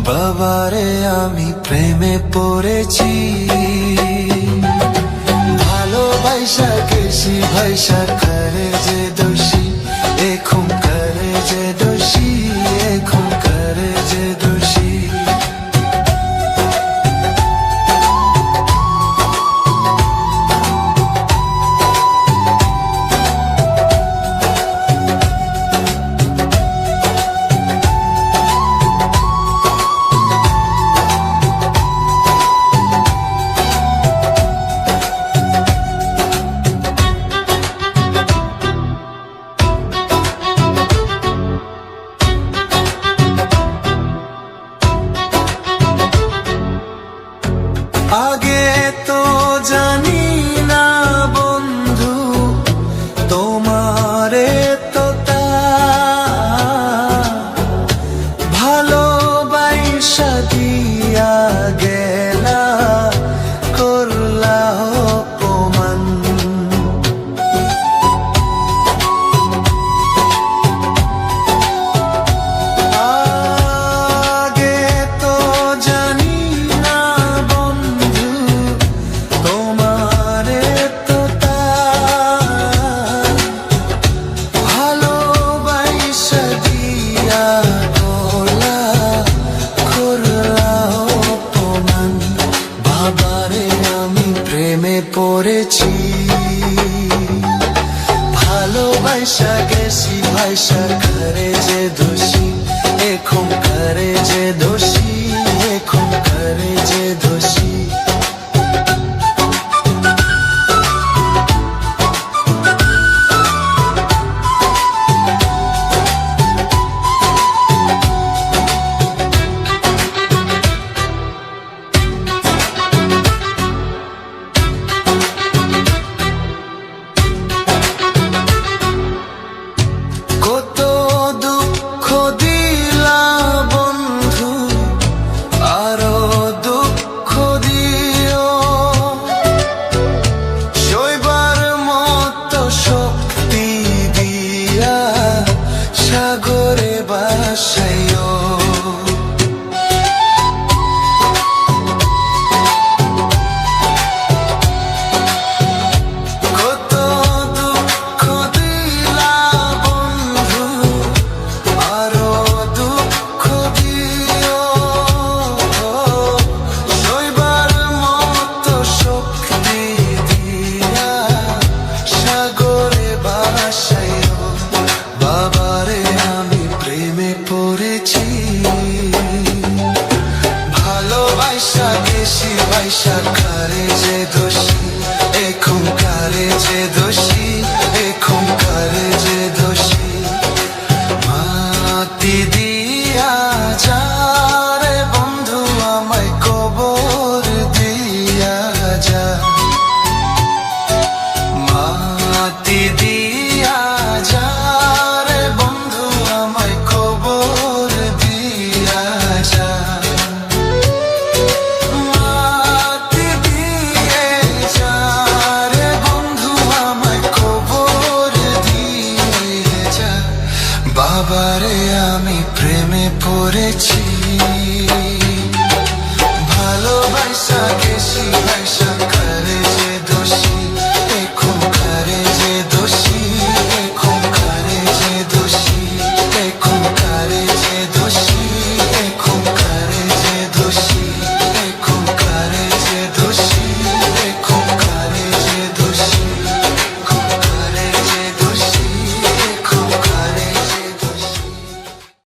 বাবারে আমি প্রেমে পড়েছি, ভালোবাসা গেছি ভাইসা করে যে দোষী, এখন করে যে দোষী, এখন করে যে দোষী। আগে তো জানি না বন্ধু তোমারে তো ভালোবাসা দিয়া গেলা, করলা অপমান। আগে তো জানি না বন্ধু তোমারে তো ভালোবাসা দিয়া গলা, করলা অপমান। বাবারে আমি প্রেমে পড়েছি, ভালোবাসা গেছি ভাইসা করে যে দোষী, এখন করে যে দোষী, এখন করে যে দোষী। কত দুঃখ দিলা বন্ধু, আরো দুঃখ দিও, সইবার মতো শক্তি দিয়া সাগরে ভাসাইও। কত দুঃখ দিলা বন্ধু, আরো দুঃখ দিও, সইবার মতো শক্তি দিয়া সাগরে ভাসাইও। বাবারে আমি প্রেমে পড়েছি, ভালোবাসা গেছি ভাইসা করে যে দোষী, এখন করে যে দোষী, এখন করে যে দোষী। মাটি দিয়া যা রে বন্ধু আমায় কবর দিয়া যা, মাটি দিয়া যা রে বন্ধু আমায় কবর দিয়া যা। মাটি দিয়ে যা রে বন্ধু আমায় কবর দিয়ে যা। বাবারে আমি প্রেমে পড়েছি, ভালোবাসা গেছি ভাইসা